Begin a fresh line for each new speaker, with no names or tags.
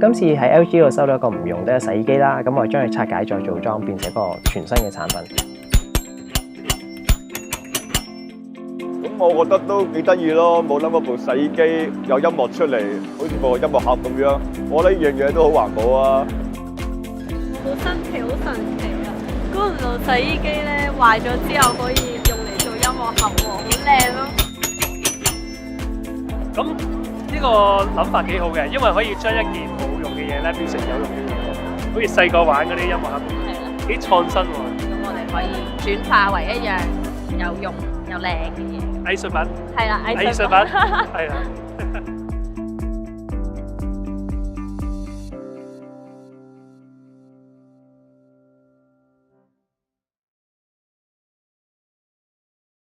今次喺 LG 度收到一個唔用得嘅洗衣機啦，咁我將佢拆解再組裝，變成一個全新嘅產品。
咁我覺得都幾得意咯，冇諗過部洗衣機有音樂出嚟，好似部音樂盒咁樣。我覺得呢樣嘢都好環保啊！
好新奇，好神奇啊！估唔到洗衣機咧壞咗之後可以用嚟做音樂盒喎，好靚咯！
咁呢個諗法幾好嘅，因為可以將一件冇用嘅嘢咧變成有用嘅嘢，好似細個玩嗰啲音樂盒，幾創新喎。
咁我哋可以轉化為一樣有用又靚嘅嘢。
藝術品。
係啦，
藝術品。係啦。